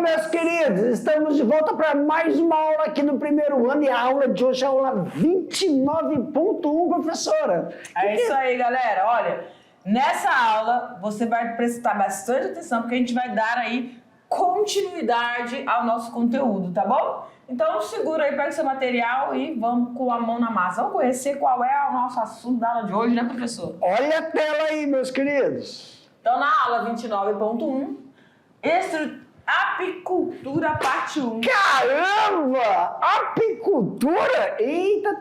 meus queridos, estamos de volta para mais uma aula aqui no primeiro ano e a aula de hoje é a aula 29.1, professora. É isso aí, galera. Olha, nessa aula você vai prestar bastante atenção porque a gente vai dar aí continuidade ao nosso conteúdo, tá bom? Então segura aí, pega seu material e vamos com a mão na massa. Vamos conhecer qual é o nosso assunto da aula de hoje, né, professor? Olha a tela aí, meus queridos. Então, na aula 29.1, apicultura parte 1. Caramba! Apicultura? Eita,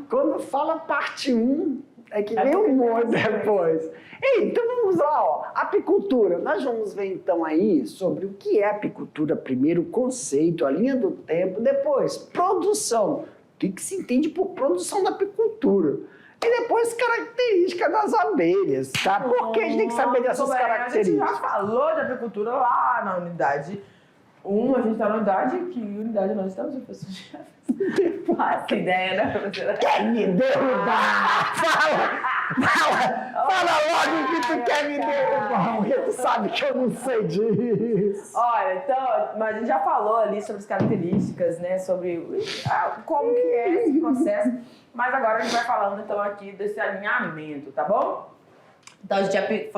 quando fala parte 1, é que vem o humor depois. Então vamos lá, ó. Apicultura. Nós vamos ver então aí sobre o que é apicultura primeiro, o conceito, a linha do tempo, depois produção. O que se entende por produção da apicultura? E depois características das abelhas, tá? Porque a gente tem que saber dessas características. A gente já falou de apicultura lá na unidade 1, a gente está na unidade, que unidade nós estamos, professor? Fácil ideia, né, professora? Quer me derrubar? Fala logo que tu quer me derrubar, porque tu sabe que eu não sei disso. Olha, então, mas a gente já falou ali sobre as características, né, sobre como que é esse processo, mas agora a gente vai falando então aqui desse alinhamento, tá bom? Então,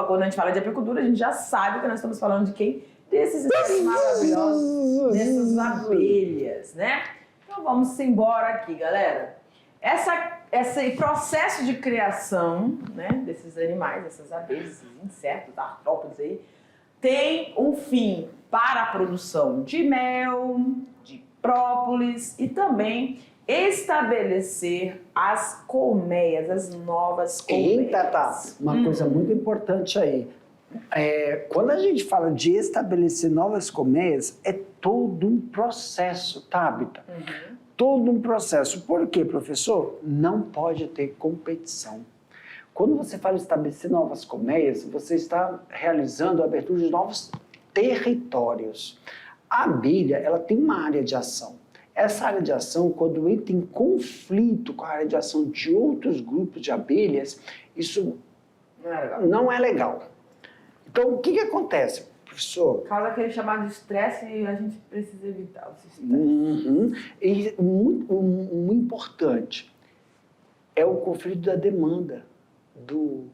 quando a gente fala de apicultura, a gente já sabe que nós estamos falando de quem? Desses espécies maravilhosos, dessas abelhas, né? Então vamos embora aqui, galera. Esse processo de criação, né, desses animais, dessas abelhas, esses insetos, artrópodes aí, tem um fim para a produção de mel, de própolis e também estabelecer as colmeias, as novas colmeias. Eita, tá. Uma coisa muito importante aí. Quando a gente fala de estabelecer novas colmeias, é todo um processo, tá, Bita? Todo um processo. Por quê, professor? Não pode ter competição. Quando você fala em estabelecer novas colmeias, você está realizando a abertura de novos territórios. A abelha, ela tem uma área de ação. Essa área de ação, quando entra em conflito com a área de ação de outros grupos de abelhas, isso não é legal. Então, o que acontece, professor? Causa aquele chamado estresse e a gente precisa evitar esse estresse. E muito importante é o conflito da demanda do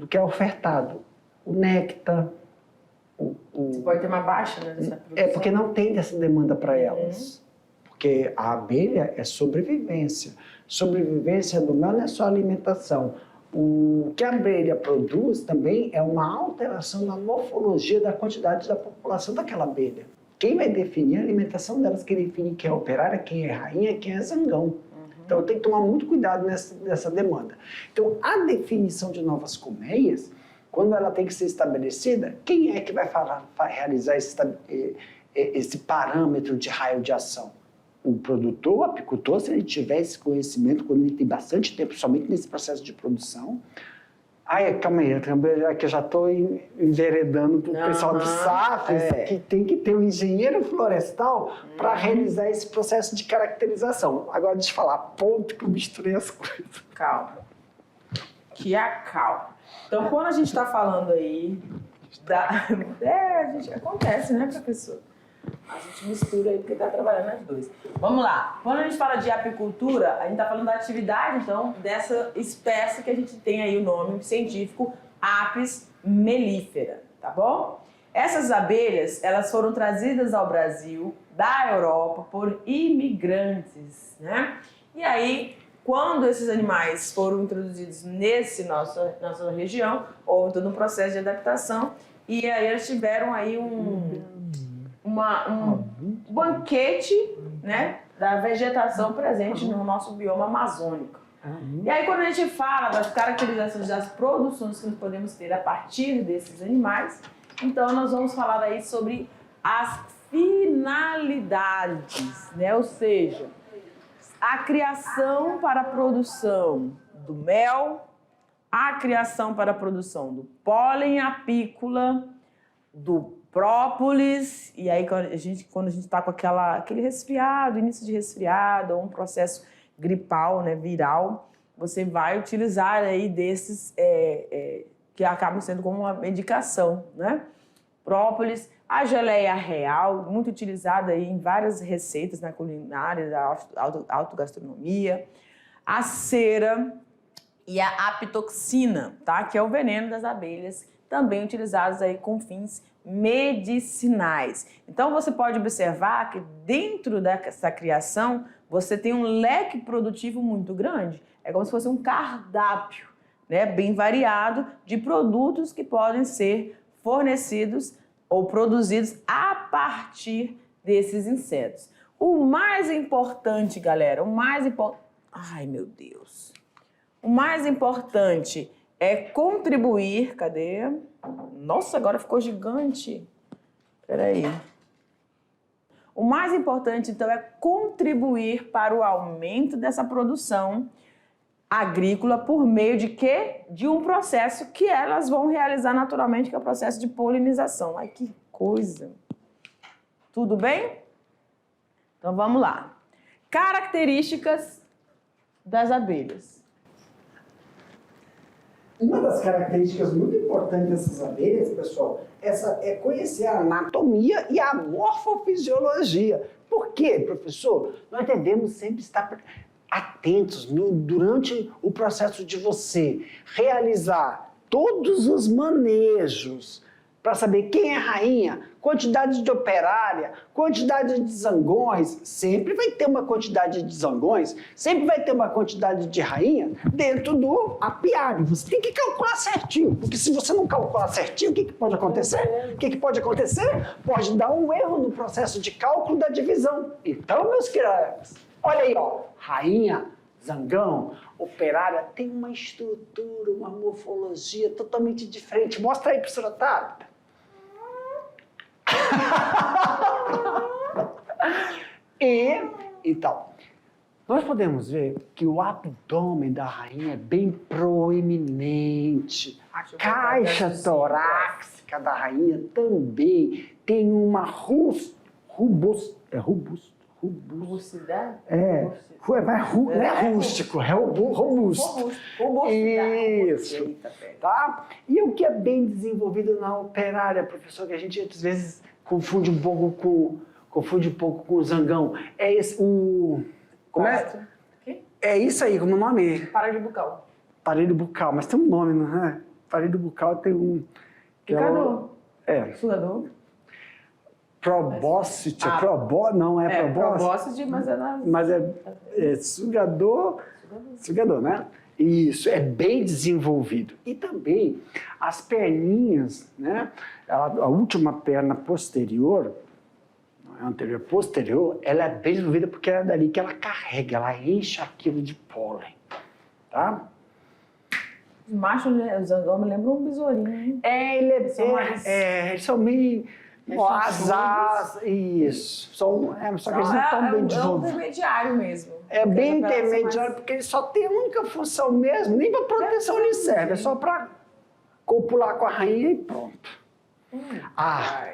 que é ofertado. O néctar. Você pode ter uma baixa, né, dessa produção. Porque não tem essa demanda para elas. Porque a abelha é sobrevivência. Sobrevivência do mel não é só alimentação. O que a abelha produz também é uma alteração na morfologia da quantidade da população daquela abelha. Quem vai definir a alimentação delas, quem define quem é operária, quem é rainha, quem é zangão. Então tem que tomar muito cuidado nessa demanda. Então a definição de novas colmeias, quando ela tem que ser estabelecida, quem é que vai realizar esse parâmetro de raio de ação? O produtor, o apicultor, se ele tiver esse conhecimento, quando ele tem bastante tempo, somente nesse processo de produção. Calma aí, que eu já estou enveredando para o pessoal do SAFES, que tem que ter um engenheiro florestal para realizar esse processo de caracterização. Agora, deixa eu falar, ponto que eu misturei as coisas. Calma. Que acalma. Então, quando a gente está falando aí acontece, né, professor? A gente mistura aí porque está trabalhando as duas. Vamos lá. Quando a gente fala de apicultura, a gente está falando da atividade, então, dessa espécie que a gente tem aí o nome científico Apis mellifera, tá bom? Essas abelhas, elas foram trazidas ao Brasil da Europa por imigrantes, né? E aí, quando esses animais foram introduzidos nossa região, houve todo um processo de adaptação e aí eles tiveram aí um banquete, né, da vegetação presente no nosso bioma amazônico. E aí, quando a gente fala das caracterizações das produções que nós podemos ter a partir desses animais, então nós vamos falar aí sobre as finalidades, né, ou seja, a criação para a produção do mel, a criação para a produção do pólen apícola, do própolis, e aí quando a gente está com aquele resfriado, início de resfriado, ou um processo gripal, né, viral, você vai utilizar aí desses que acabam sendo como uma medicação, né? Própolis, a geleia real, muito utilizada aí em várias receitas na culinária, da autogastronomia, a cera e a apitoxina, tá? Que é o veneno das abelhas, também utilizados aí com fins medicinais. Então você pode observar que dentro dessa criação você tem um leque produtivo muito grande. É como se fosse um cardápio, né, bem variado de produtos que podem ser fornecidos ou produzidos a partir desses insetos. O mais importante, galera, ai, meu Deus. O mais importante é contribuir... Cadê? Nossa, agora ficou gigante. Peraí. O mais importante, então, é contribuir para o aumento dessa produção agrícola por meio de quê? De um processo que elas vão realizar naturalmente, que é o processo de polinização. Ai, que coisa! Tudo bem? Então, vamos lá. Características das abelhas. Uma das características muito importantes dessas abelhas, pessoal, é conhecer a anatomia e a morfofisiologia. Por quê, professor? Nós devemos sempre estar atentos durante o processo de você realizar todos os manejos para saber quem é rainha, quantidade de operária, quantidade de zangões. Sempre vai ter uma quantidade de zangões, sempre vai ter uma quantidade de rainha dentro do apiário. Você tem que calcular certinho, porque se você não calcular certinho, o que pode acontecer? O que pode acontecer? Pode dar um erro no processo de cálculo da divisão. Então, meus queridos, olha aí, ó, rainha, zangão, operária, tem uma estrutura, uma morfologia totalmente diferente. Mostra aí, professora Tabita. Então, nós podemos ver que o abdômen da rainha é bem proeminente. A caixa torácica da rainha também tem uma Robusticidade? Não é rústico, é robusto. Isso, tá? E o que é bem desenvolvido na operária, professor, que a gente às vezes confunde um pouco com o zangão, é esse, como é? É isso aí, como o nome é? Aparelho bucal. Aparelho bucal, mas tem um nome, não é? Aparelho bucal tem um... Picador. Sugador. Probóscide, não é probóscide, mas é sugador, né? Isso, é bem desenvolvido. E também as perninhas, né? A última perna posterior, não é anterior, posterior, ela é bem desenvolvida porque é dali que ela carrega, ela enche aquilo de pólen, tá? Os machos, o zangão me lembra um besourinho, hein? Eles são meio... Isso. Só que eles não estão bem desenvolvidos. É um intermediário mesmo. É bem intermediário, porque ele só tem a única função mesmo, nem para proteção ele serve, é só para copular com a rainha e pronto.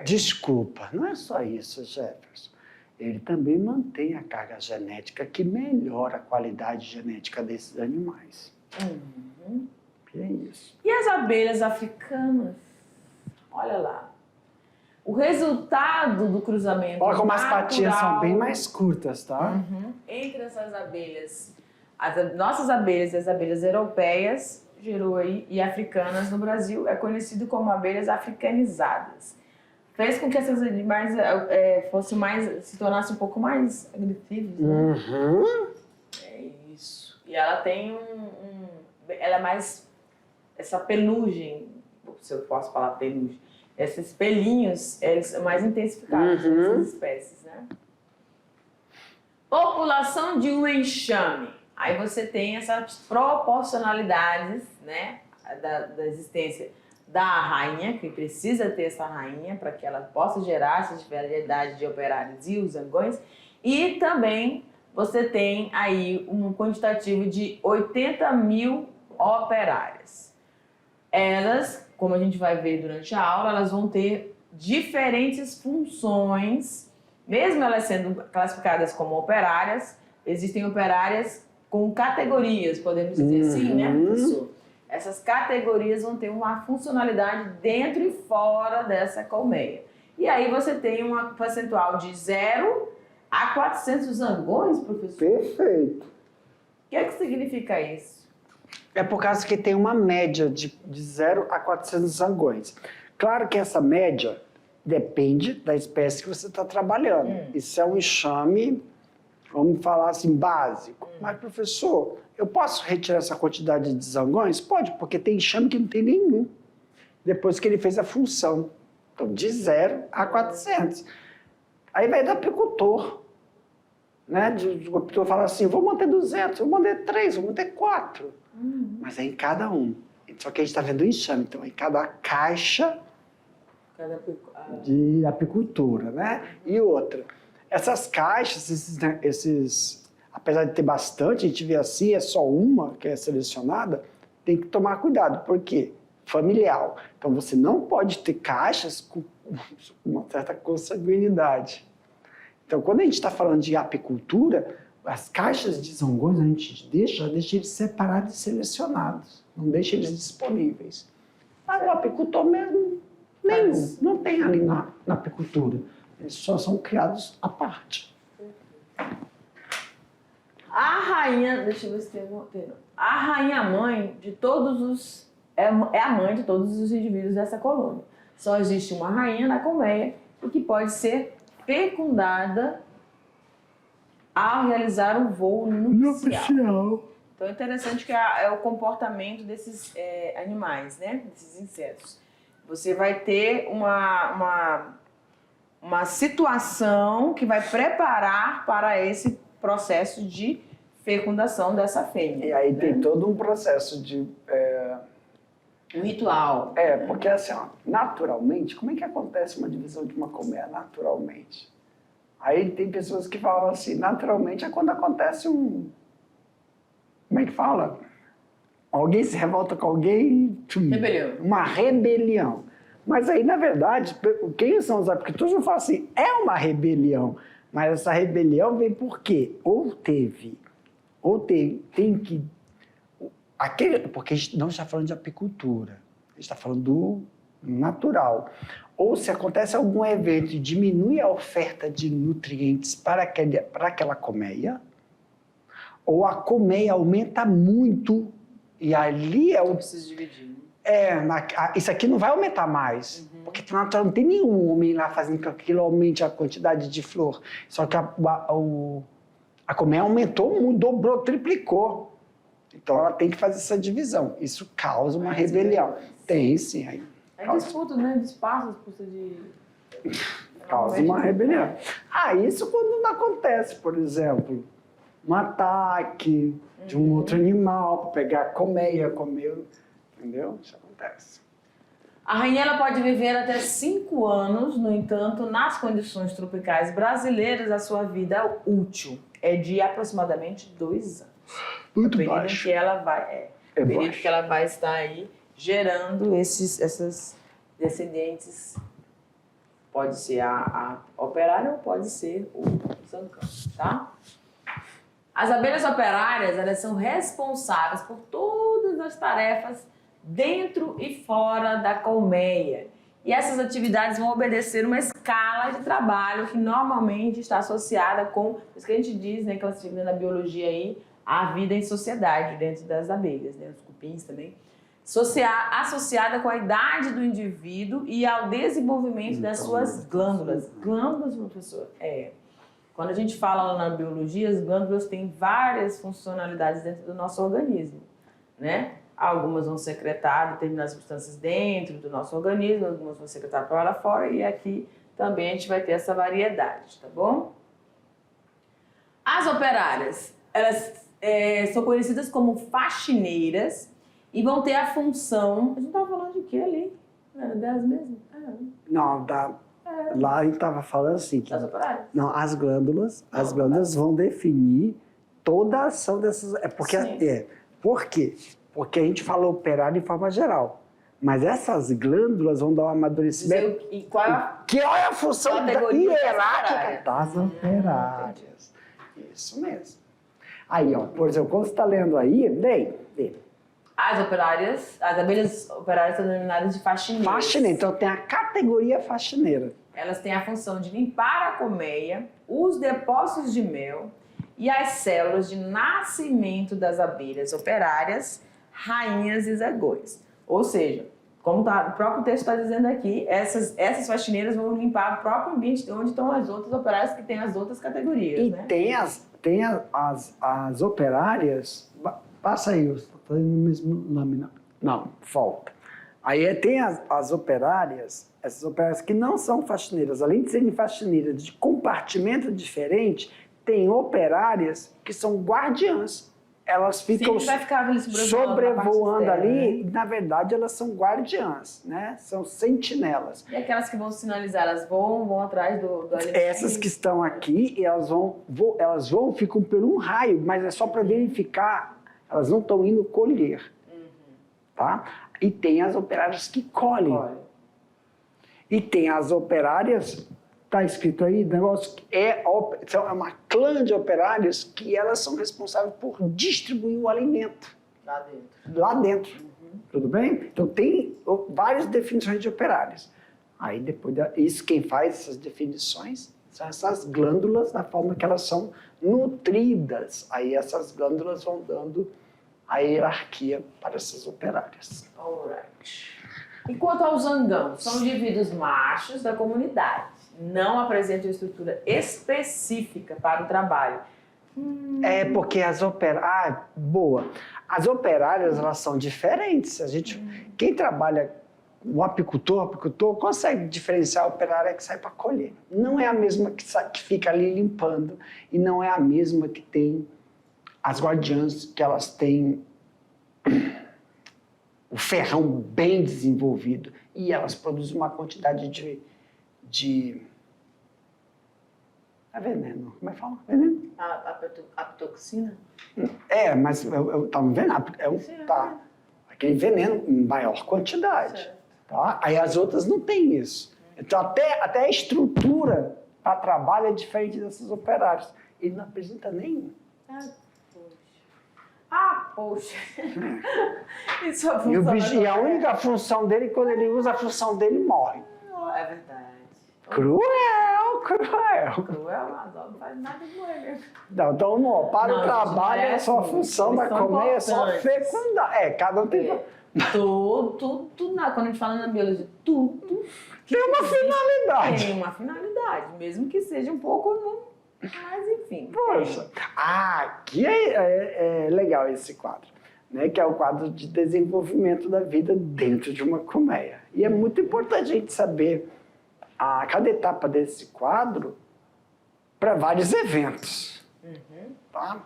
Desculpa, não é só isso, Jefferson. Ele também mantém a carga genética que melhora a qualidade genética desses animais. É isso. E as abelhas africanas? Olha lá. O resultado do cruzamento Olha como as patinhas são bem mais curtas, tá? Entre essas abelhas, as nossas abelhas e as abelhas europeias e africanas no Brasil é conhecido como abelhas africanizadas. Fez com que essas animais se tornassem um pouco mais agressivos. Né? É isso. E ela tem ela é mais essa penugem, se eu posso falar penugem. Esses pelinhos, eles são mais intensificados nessas espécies, né? População de um enxame. Aí você tem essas proporcionalidades, né? Da existência da rainha, que precisa ter essa rainha para que ela possa gerar essa diversidade de operários e os zangões. E também você tem aí um quantitativo de 80 mil operárias. Elas, como a gente vai ver durante a aula, elas vão ter diferentes funções, mesmo elas sendo classificadas como operárias, existem operárias com categorias, podemos dizer assim, né, professor? Essas categorias vão ter uma funcionalidade dentro e fora dessa colmeia. E aí você tem um percentual de 0 a 400 zangões, professor? Perfeito. O que é que significa isso? É por causa que tem uma média de 0 a 400 zangões. Claro que essa média depende da espécie que você está trabalhando. Isso é um enxame, vamos falar assim, básico. Mas, professor, eu posso retirar essa quantidade de zangões? Pode, porque tem enxame que não tem nenhum. Depois que ele fez a função. Então, de 0 a 400. Aí vai do apicultor. Né? O apicultor fala assim, vou manter 200, vou manter 3, vou manter 4. Mas é em cada um. Só que a gente está vendo o enxame. Então, é em cada caixa de apicultura, né? E outra, essas caixas, apesar de ter bastante, a gente vê assim, é só uma que é selecionada, tem que tomar cuidado. Por quê? Familiar. Então, você não pode ter caixas com uma certa consanguinidade. Então, quando a gente está falando de apicultura, as caixas de zangões a gente deixa eles separados e selecionados. Não deixa eles disponíveis. Mas o apicultor mesmo, nenhum. Não tem ali na apicultura. Eles só são criados à parte. A rainha, deixa eu ver se tem alguma coisa. A rainha mãe de todos os... É a mãe de todos os indivíduos dessa colônia. Só existe uma rainha na colmeia e que pode ser fecundada ao realizar um voo nupcial. Então é interessante que é o comportamento desses animais, né? Desses insetos. Você vai ter uma situação que vai preparar para esse processo de fecundação dessa fêmea. E aí tem todo um processo de... Um ritual. Porque assim, ó, naturalmente, como é que acontece uma divisão de uma colmeia naturalmente? Aí tem pessoas que falam assim, naturalmente é quando acontece um... Como é que fala? Alguém se revolta com alguém... Rebelião. Uma rebelião. Mas aí, na verdade, quem são os apicultores vão falar assim, é uma rebelião. Mas essa rebelião vem por quê? Ou tem que... Porque a gente não está falando de apicultura, a gente está falando do natural. Ou se acontece algum evento e diminui a oferta de nutrientes para aquela colmeia, ou a colmeia aumenta muito, e ali é o... Preciso dividir. Isso aqui não vai aumentar mais, porque não tem nenhum homem lá fazendo que aquilo aumente a quantidade de flor. Só que a colmeia aumentou, dobrou, triplicou. Então, ela tem que fazer essa divisão. Isso causa uma rebelião. Tem, sim. Aí, disputa, né? De espaços, disputa de... Causa uma rebelião. Isso quando não acontece, por exemplo, um ataque de um outro animal para pegar a colmeia, comer, entendeu? Isso acontece. A rainha ela pode viver até 5 anos, no entanto, nas condições tropicais brasileiras, a sua vida útil é de aproximadamente 2 anos. Muito período baixo. que ela vai, período que ela vai estar aí gerando essas descendentes. Pode ser a operária ou pode ser o zancão, tá? As abelhas operárias, elas são responsáveis por todas as tarefas dentro e fora da colmeia. E essas atividades vão obedecer uma escala de trabalho que normalmente está associada com, isso que a gente diz, né, classificando na biologia aí, a vida em sociedade dentro das abelhas, né, os cupins também, associada com a idade do indivíduo e ao desenvolvimento das suas glândulas. Glândulas, professor? Quando a gente fala lá na biologia, as glândulas têm várias funcionalidades dentro do nosso organismo, né? Algumas vão secretar determinadas substâncias dentro do nosso organismo, algumas vão secretar para lá fora, e aqui também a gente vai ter essa variedade, tá bom? As operárias, elas são conhecidas como faxineiras e vão ter a função... A gente estava falando de quê ali? Não era delas mesmo? Não, lá a gente estava falando assim... Das operárias? Não, as glândulas vão definir toda a ação dessas... Por quê? Porque a gente fala operário de forma geral. Mas essas glândulas vão dar um amadurecimento... E qual é a função hierárquica das operárias? operárias. Isso mesmo. Aí, ó, por exemplo, quando você está lendo aí, lê. As abelhas operárias são denominadas de faxineiras. Faxineira. Então tem a categoria faxineira. Elas têm a função de limpar a colmeia, os depósitos de mel e as células de nascimento das abelhas operárias, rainhas e zagões. Ou seja, como o próprio texto está dizendo aqui, essas faxineiras vão limpar o próprio ambiente onde estão as outras operárias que têm as outras categorias. E né? tem as operárias. Passa aí, você está fazendo o mesmo lâmina. Não, falta. Aí tem as operárias, essas operárias que não são faxineiras, além de serem faxineiras de compartimento diferente, tem operárias que são guardiãs. Elas ficam Vai ficar ali sobrevoando ali, e, na verdade elas são guardiãs, né? São sentinelas. E aquelas que vão sinalizar, elas vão atrás do alimento. Essas que estão aqui, e elas vão, ficam por um raio, mas é só para verificar, elas não estão indo colher, tá? E tem as operárias que colhem. E tem as operárias, está escrito aí, negócio é uma clã de operárias que elas são responsáveis por distribuir o alimento. Lá dentro. Tudo bem? Então tem várias definições de operárias. Aí depois, quem faz essas definições são essas glândulas, da forma que elas são nutridas. Aí essas glândulas vão dando a hierarquia para essas operárias. Alright. E quanto ao zangão, são indivíduos machos da comunidade. Não apresentam estrutura específica para o trabalho. É porque as operárias... boa. As operárias, elas são diferentes. Quem trabalha, o apicultor consegue diferenciar a operária que sai para colher. Não é a mesma que fica ali limpando e não é a mesma que tem as guardiãs, que elas têm o ferrão bem desenvolvido e elas produzem uma quantidade de veneno. Como é que fala? Veneno? Apitoxina? Mas eu tava vendo, aquele veneno em maior quantidade. Tá? Aí as outras não têm isso. Então até a estrutura para trabalho é diferente dessas operárias. Ele não apresenta nenhum. Poxa. Isso é função. E a única função dele, quando ele usa a função dele, morre. É verdade. Cruel. Cruel, mas não faz nada de morrer mesmo. Não, então, para o trabalho, a sua função da colmeia é só fecundar. Cada um tem... Tudo, quando a gente fala na biologia, tudo tem uma finalidade. Tem uma finalidade, mesmo que seja um pouco... Mas enfim. Poxa, aqui é legal esse quadro, né? Que é o quadro de desenvolvimento da vida dentro de uma colmeia. E é muito importante a gente saber cada etapa desse quadro para vários eventos. Tá?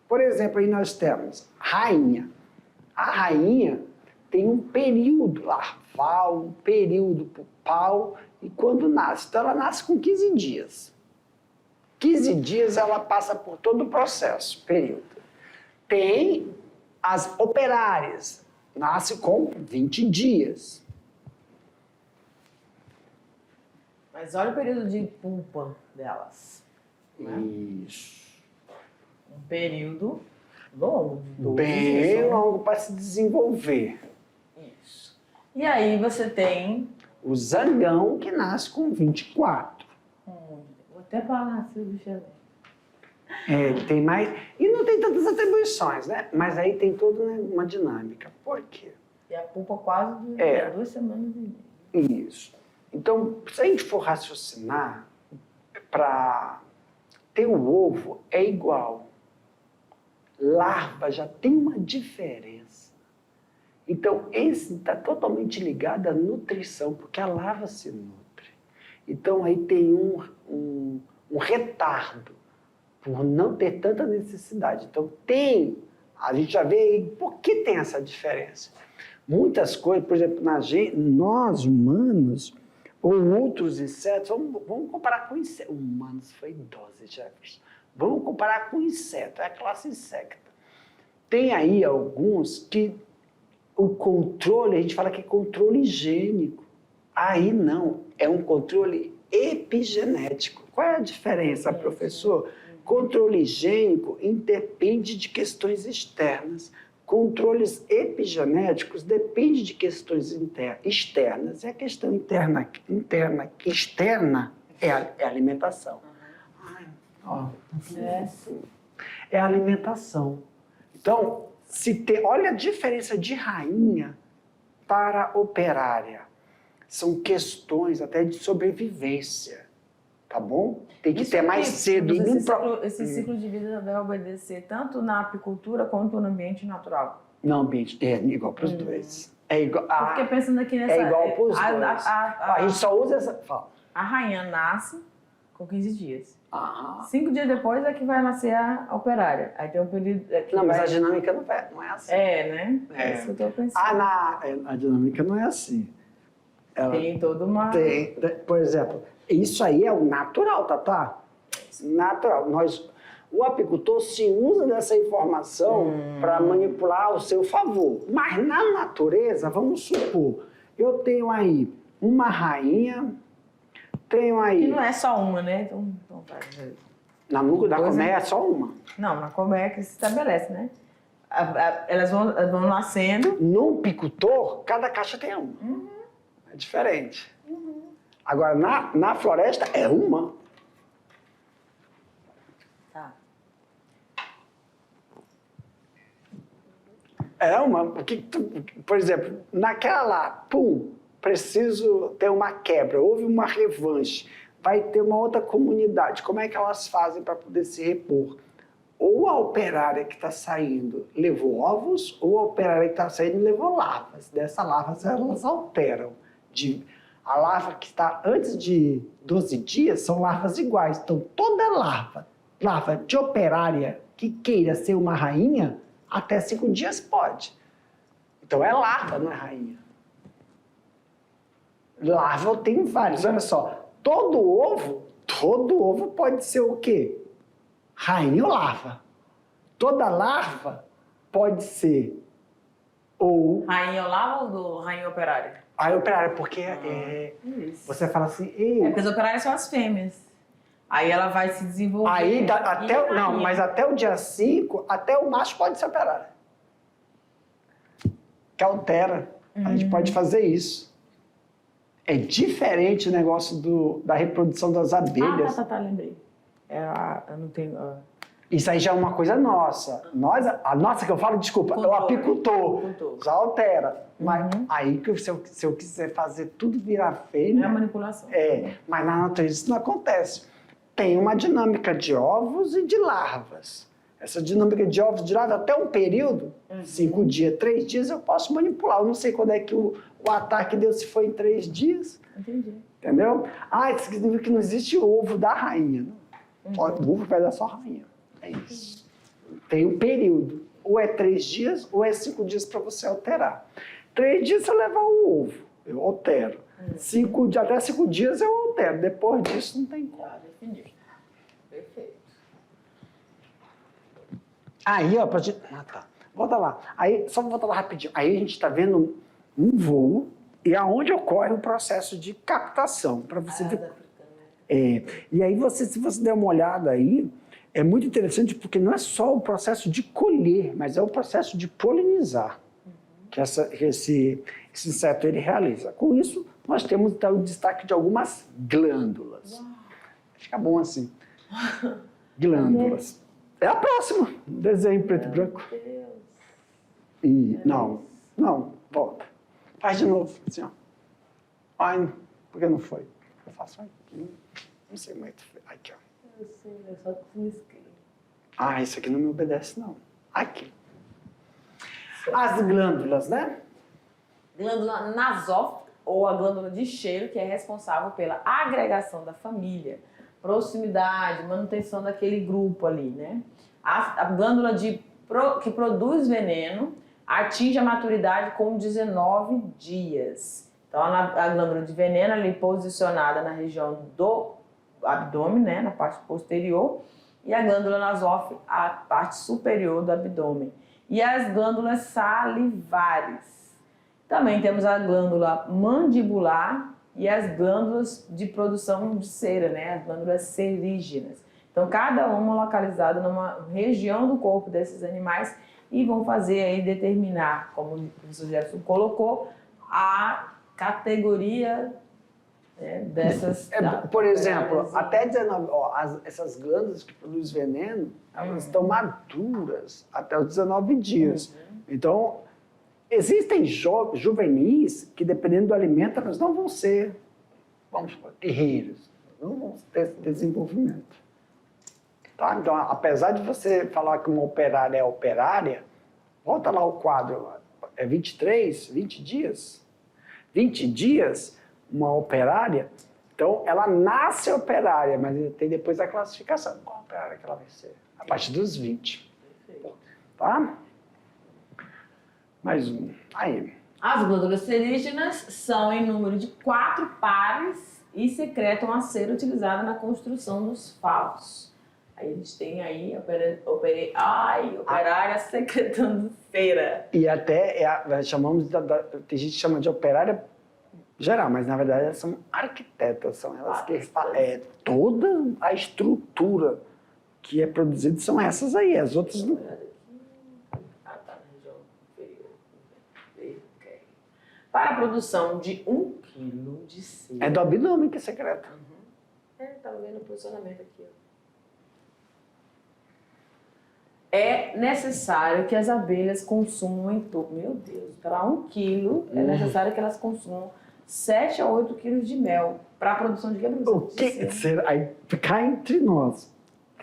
Por exemplo, aí nós temos rainha. A rainha tem um período larval, um período pupal, e quando nasce? Então ela nasce com 15 dias. 15 dias ela passa por todo o processo, período. Tem as operárias, nasce com 20 dias. Mas olha o período de pupa delas. Né? Isso. Um período longo. Bem longo para se desenvolver. Isso. E aí você tem... o zangão, que nasce com 24. Vou até falar nascer o bicho. Tem mais... E não tem tantas atribuições, né? Mas aí tem toda uma dinâmica. Por quê? E a pupa quase 2 semanas e meia. Isso. Então, se a gente for raciocinar, para ter o ovo é igual. Larva já tem uma diferença. Então, esse está totalmente ligado à nutrição, porque a larva se nutre. Então, aí tem um retardo por não ter tanta necessidade. Então, a gente já vê por que tem essa diferença. Muitas coisas, por exemplo, nós humanos, ou outros insetos, vamos comparar com insetos. Humanos foi 12, Jefferson. Vamos comparar com inseto, é a classe insecta. Tem aí alguns que o controle, a gente fala que é controle higiênico. Aí não, é um controle epigenético. Qual é a diferença, professor? Controle higiênico independe de questões externas. Controles epigenéticos dependem de questões externas. E a questão externa é a alimentação. Ai, ó. É a alimentação. Então, olha a diferença de rainha para operária. São questões até de sobrevivência, tá bom? Tem que ter mais cedo. Esse ciclo de vida vai obedecer tanto na apicultura quanto no ambiente natural. No ambiente, é igual para os dois. É igual. Eu fiquei pensando aqui nessa... É igual para os dois. A gente só usa essa... Fala. A rainha nasce com 15 dias. Ah. 5 dias depois é que vai nascer a operária. Aí tem um período... Não, mas a dinâmica não é assim. É, né? É isso que eu tô pensando. A dinâmica não é assim. Tem toda uma... Por exemplo, isso aí é o natural, Tatá. Natural. O apicultor se usa dessa informação para manipular ao seu favor. Mas na natureza, vamos supor, eu tenho aí uma rainha, tenho aí... E não é só uma, né? Então na núcleo da colmeia é só uma. Não, na colmeia que se estabelece, né? Elas vão nascendo. No apicultor, cada caixa tem uma. É diferente. Agora, na floresta, é uma. Tá. É uma. Por exemplo, naquela lá, preciso ter uma quebra, houve uma revanche, vai ter uma outra comunidade. Como é que elas fazem para poder se repor? Ou a operária que está saindo levou ovos, ou a operária que está saindo levou larvas. Dessa larva, elas alteram. A larva que está antes de 12 dias são larvas iguais. Então, toda larva de operária que queira ser uma rainha, até 5 dias pode. Então, é larva, não é rainha. Larva eu tenho vários. Olha só, todo ovo pode ser o quê? Rainha ou larva. Toda larva pode ser ou... Rainha ou larva ou do rainha operária? Aí operária, porque você fala assim... Porque as operárias são as fêmeas. Aí ela vai se desenvolver. Aí, mas até o dia 5, até o macho pode ser operária. Que altera. A gente pode fazer isso. É diferente o negócio da reprodução das abelhas. Lembrei. Eu não tenho... Isso aí já é uma coisa nossa. A nossa que eu falo, desculpa, é o apicultor. Já altera. Mas aí, se eu quiser fazer tudo virar fêmea... É a manipulação. Mas na natureza isso não acontece. Tem uma dinâmica de ovos e de larvas. Essa dinâmica de ovos de larvas, até um período, 5 dias, 3 dias, eu posso manipular. Eu não sei quando é que o ataque deu, se foi em 3 dias. Entendi. Entendeu? Isso significa que não existe ovo da rainha. O ovo vai dar só rainha. É isso. Tem um período. Ou é 3 dias, ou é 5 dias para você alterar. 3 dias você leva o ovo, eu altero. Até 5 dias eu altero. Depois disso não tem como. Entendi. Perfeito. Aí, ó, pra gente... tá. Volta lá. Aí, só voltar lá rapidinho. Aí a gente está vendo um voo e aonde ocorre o processo de captação. Para você ver. E aí, se você der uma olhada aí, é muito interessante porque não é só o processo de colher, mas é o processo de polinizar que esse inseto ele realiza. Com isso, nós temos então, o destaque de algumas glândulas. Fica bom assim. Glândulas. É a próxima. Desenho em preto e branco. Não, volta. Faz de novo, assim, ó. Ai, por que não foi? Eu faço aqui. Não sei como é que foi. Aqui, ó. Eu sei, eu só me escrevo. Isso aqui não me obedece, não. Aqui. As glândulas, né? Glândula nasófaga, ou a glândula de cheiro, que é responsável pela agregação da família, proximidade, manutenção daquele grupo ali, né? A glândula que produz veneno atinge a maturidade com 19 dias. Então, a glândula de veneno ali posicionada na região do abdômen, né, na parte posterior, e a glândula nasófaga, a parte superior do abdômen. E as glândulas salivares. Também temos a glândula mandibular e as glândulas de produção de cera, né, as glândulas serígenas. Então, Então, cada uma localizada numa região do corpo desses animais e vão fazer aí determinar, como o professor Jefferson colocou, a categoria dessas... Por exemplo, até 19... essas glândulas que produzem veneno, elas estão maduras até os 19 dias. Então, existem juvenis que, dependendo do alimento, elas não vão ser, vamos supor, guerreiros. Não vão ter esse desenvolvimento. Tá? Então, apesar de você falar que uma operária é operária, volta lá o quadro, é 23, 20 dias? 20 dias, uma operária, então ela nasce operária, mas tem depois a classificação. Qual operária que ela vai ser? A partir dos 20. Tá? Mais um. Aí. As glândulas serígenas são em número de 4 pares e secretam a cera utilizada na construção dos favos. Aí a gente tem aí operária secretando cera. E até chamamos tem gente que chama de operária geral, mas na verdade elas são arquitetas, são elas que toda a estrutura que é produzida são essas aí, as outras não. Tá na região inferior. Para a produção de 1 quilo de cera. É do abdômen que é secreta. Estava vendo o posicionamento aqui, ó. É necessário que as abelhas consumam em torno... Meu Deus, para 1 quilo é necessário que elas consumam 7 a 8 quilos de mel para a produção de quê? O que será? Aí cá entre nós.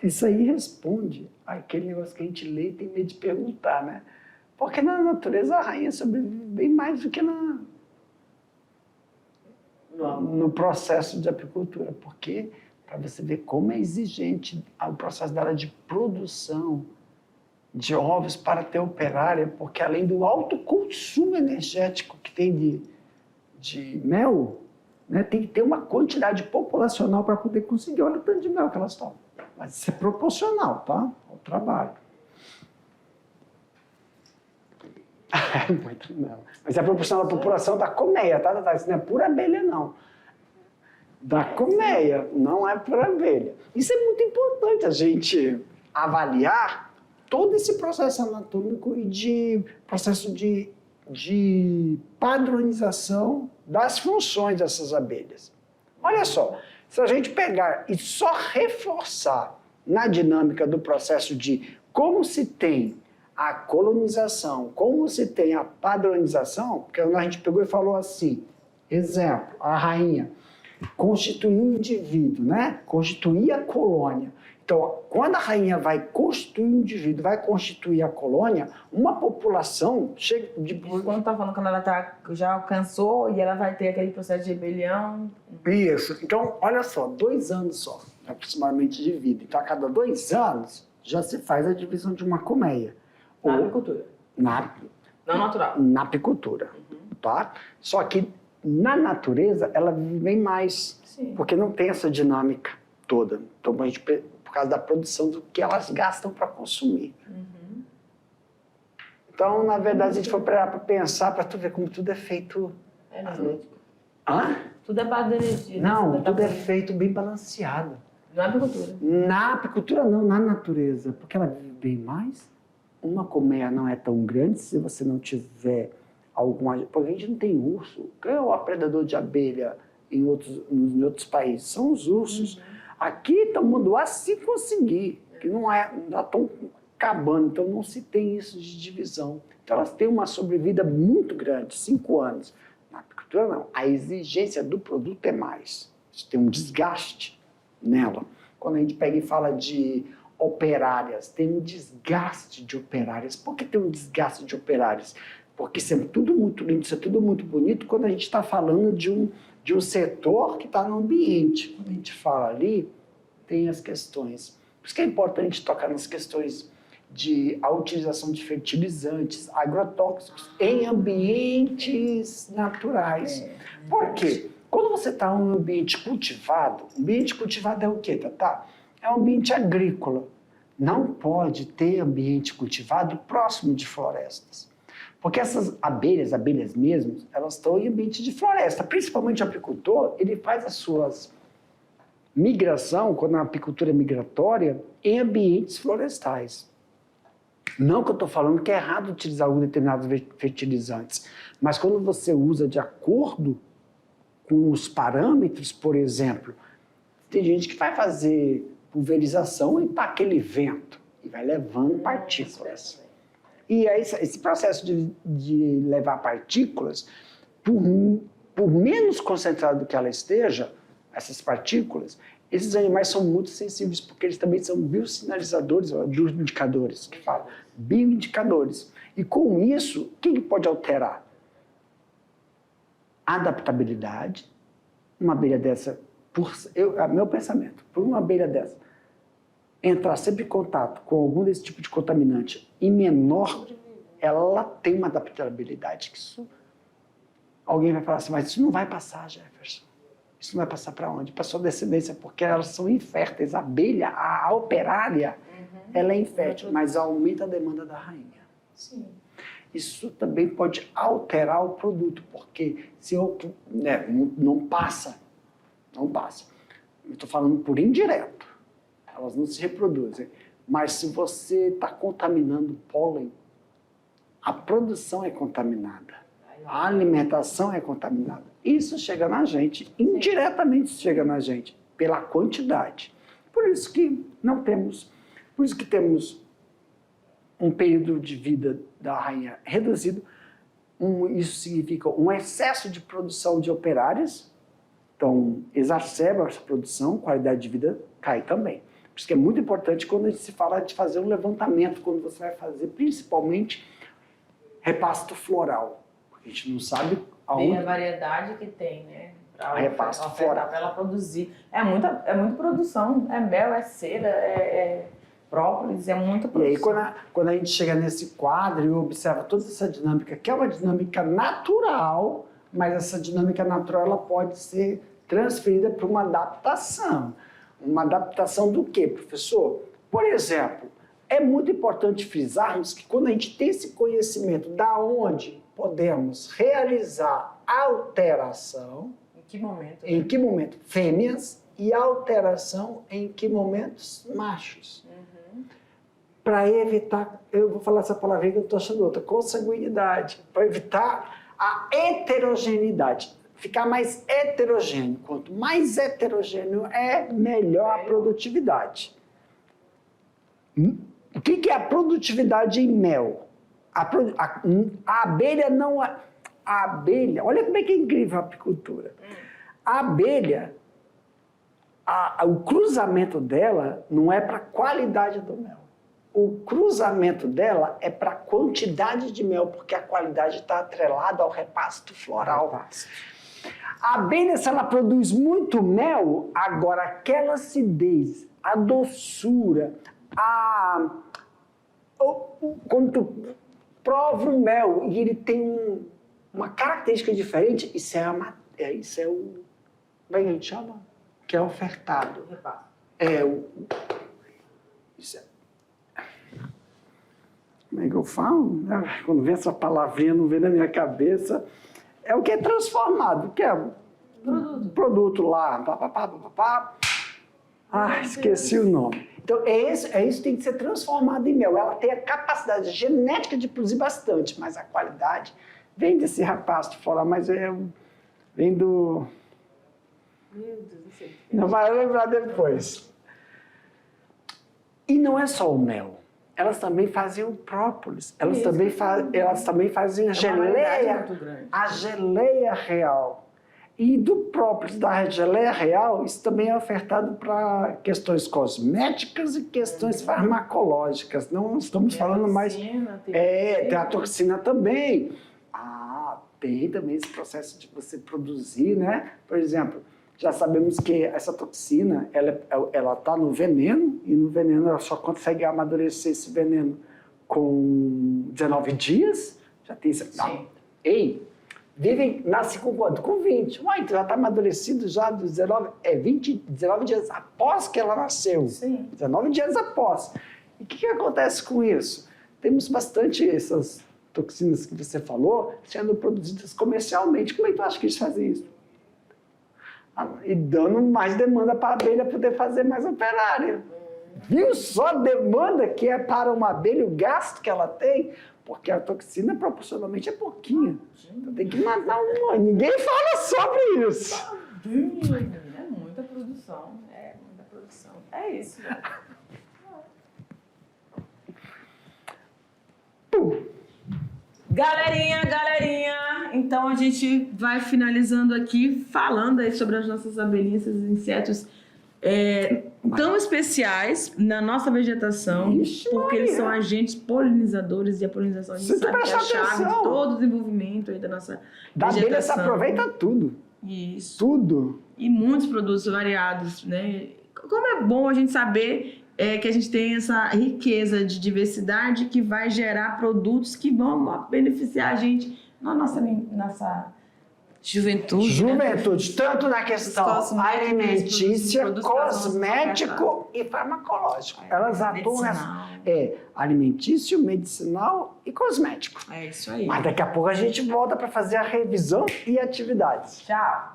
Isso aí responde aquele negócio que a gente lê e tem medo de perguntar, né? Porque na natureza a rainha sobrevive bem mais do que no processo de apicultura. Porque, para você ver como é exigente o processo dela de produção de ovos para ter operária, porque além do alto consumo energético que tem de mel, né, tem que ter uma quantidade populacional para poder conseguir. Olha o tanto de mel que elas tomam. Mas isso é proporcional, tá? Ao trabalho. Muito mel. Mas é proporcional à população da colmeia, tá? Isso não é pura abelha, não. Da colmeia, não é pura abelha. Isso é muito importante a gente avaliar todo esse processo anatômico e de processo de padronização das funções dessas abelhas. Olha só, se a gente pegar e só reforçar na dinâmica do processo de como se tem a colonização, como se tem a padronização, porque a gente pegou e falou assim, exemplo, a rainha constituir um indivíduo, né? Constituir a colônia. Então, quando a rainha vai constituir um indivíduo, vai constituir a colônia, uma população chega de... Quando está falando quando ela já alcançou e ela vai ter aquele processo de rebelião. Isso. Então, olha só, 2 anos só, aproximadamente, de vida. Então, a cada 2 anos, já se faz a divisão de uma colmeia. Na apicultura. Não natural. Na apicultura, tá? Só que na natureza, ela vive bem mais, porque não tem essa dinâmica toda. Então, a gente... por causa da produção do que elas gastam para consumir. Então, na verdade, a gente foi para pensar, para tu ver como tudo é feito... energético. Hã? Tudo é base de energia. Não, tudo é feito bem balanceado. Na apicultura. Na apicultura não, na natureza. Porque ela vive bem mais. Uma colmeia não é tão grande se você não tiver alguma... Porque a gente não tem urso. Quem é o predador de abelha em outros países? São os ursos. Aqui estão mandando assim conseguir, que não é, já estão acabando, então não se tem isso de divisão. Então elas têm uma sobrevida muito grande, 5 anos. Na apicultura não, a exigência do produto é mais. Você tem um desgaste nela. Quando a gente pega e fala de operárias, tem um desgaste de operárias. Por que tem um desgaste de operárias? Porque isso é tudo muito lindo, isso é tudo muito bonito quando a gente está falando de um setor que está no ambiente. Quando a gente fala ali, tem as questões. Por isso que é importante tocar nas questões de a utilização de fertilizantes, agrotóxicos em ambientes naturais. Por quê? Quando você está em um ambiente cultivado é o quê, Tatá? É um ambiente agrícola. Não pode ter ambiente cultivado próximo de florestas. Porque essas abelhas mesmo, elas estão em ambiente de floresta. Principalmente o apicultor, ele faz as suas migração, quando a apicultura é migratória, em ambientes florestais. Não que eu estou falando que é errado utilizar alguns determinados fertilizantes, mas quando você usa de acordo com os parâmetros, por exemplo, tem gente que vai fazer pulverização e para aquele vento e vai levando partículas. E aí, esse processo de levar partículas, por menos concentrado do que ela esteja, essas partículas, esses animais são muito sensíveis, porque eles também são biosinalizadores, bioindicadores, que fala, bioindicadores. E com isso, o que pode alterar? Adaptabilidade. Uma abelha dessa, meu pensamento, por uma abelha dessa, entrar sempre em contato com algum desse tipo de contaminante e menor, ela tem uma adaptabilidade. Que isso, alguém vai falar assim, mas isso não vai passar, Jefferson. Isso não vai passar para onde? Para sua descendência, porque elas são inférteis. A abelha, a operária, ela é infértil, mas aumenta a demanda da rainha. Sim. Isso também pode alterar o produto, porque se eu, não passa. Eu estou falando por indireto. Elas não se reproduzem. Mas se você está contaminando pólen, a produção é contaminada. A alimentação é contaminada. Isso chega na gente, indiretamente chega na gente, pela quantidade. Por isso que temos um período de vida da rainha reduzido. Isso significa um excesso de produção de operárias, então exacerba essa produção, qualidade de vida cai também. Por isso que é muito importante quando a gente se fala de fazer um levantamento, quando você vai fazer principalmente repasto floral. A gente não sabe aonde... Tem a variedade que tem, né? Para repasto floral. Para ela produzir. É muita produção. É mel, é cera, é própolis, é muita produção. E aí, quando a gente chega nesse quadro e observa toda essa dinâmica, que é uma dinâmica natural, mas essa dinâmica natural ela pode ser transferida para uma adaptação. Uma adaptação do quê, professor? Por exemplo, é muito importante frisarmos que quando a gente tem esse conhecimento da onde podemos realizar alteração... Em que momento? Em que momento? Fêmeas, e alteração em que momentos? Machos. Para evitar, eu vou falar essa palavrinha que eu estou achando outra, consanguinidade, para evitar a heterogeneidade, ficar mais heterogêneo. Quanto mais heterogêneo é, melhor a produtividade. O que é a produtividade em mel? A abelha não... A abelha, olha como é que é incrível a apicultura. A abelha, o cruzamento dela não é para a qualidade do mel. O cruzamento dela é para a quantidade de mel, porque a qualidade está atrelada ao repasto floral. A abelha, se ela produz muito mel, agora aquela acidez, a doçura, quando tu prova o mel e ele tem uma característica diferente, isso é o... Como é que a gente chama? Que é ofertado. Isso é... Como é que eu falo? Quando vem essa palavrinha, não vem na minha cabeça. É o que é transformado, que é produto lá. Esqueci o nome. Então, isso que tem que ser transformado em mel. Ela tem a capacidade genética de produzir bastante, mas a qualidade vem desse repasto fora, mas vem do... Meu Deus do céu. Não vai lembrar depois. E não é só o mel. Elas também fazem o própolis. Elas também fazem a geleia. A geleia real. E do própolis, da geleia real, isso também é ofertado para questões cosméticas e questões farmacológicas. Não estamos falando mais... Tem a toxina também. Tem também esse processo de você produzir, né? Por exemplo, já sabemos que essa toxina, ela está no veneno, e no veneno ela só consegue amadurecer esse veneno com 19 dias. Já tem isso. Não. Nasce com quanto? Com 20. Então já está amadurecido já dos 19... 19 dias após que ela nasceu. Sim. 19 dias após. E o que acontece com isso? Temos bastante essas toxinas que você falou sendo produzidas comercialmente. Como é que tu acha que eles fazem isso? e dando mais demanda para a abelha poder fazer mais operário. Viu só a demanda que é para uma abelha, o gasto que ela tem? Porque a toxina proporcionalmente é pouquinha. Então tem que matar uma. Ninguém fala sobre isso. É muita produção. É isso. Galerinha, então a gente vai finalizando aqui, falando aí sobre as nossas abelhinhas, esses insetos tão especiais na nossa vegetação, Ixi, porque eles Maria. são agentes polinizadores e a polinização a gente Se tu sabe que é a prestar chave atenção. de todo o desenvolvimento aí da nossa Da abelha se vegetação. aproveita tudo. Isso. Tudo. E muitos produtos variados, né? Como é bom a gente saber que a gente tem essa riqueza de diversidade que vai gerar produtos que vão beneficiar a gente na nossa juventude. Juventude, tanto na questão Os cosméticos, alimentícia, produtos para nós cosmético e farmacológico. Elas atuam medicinal. alimentício, medicinal e cosmético. É isso aí. Mas daqui a pouco a gente volta para fazer a revisão e atividades. Tchau.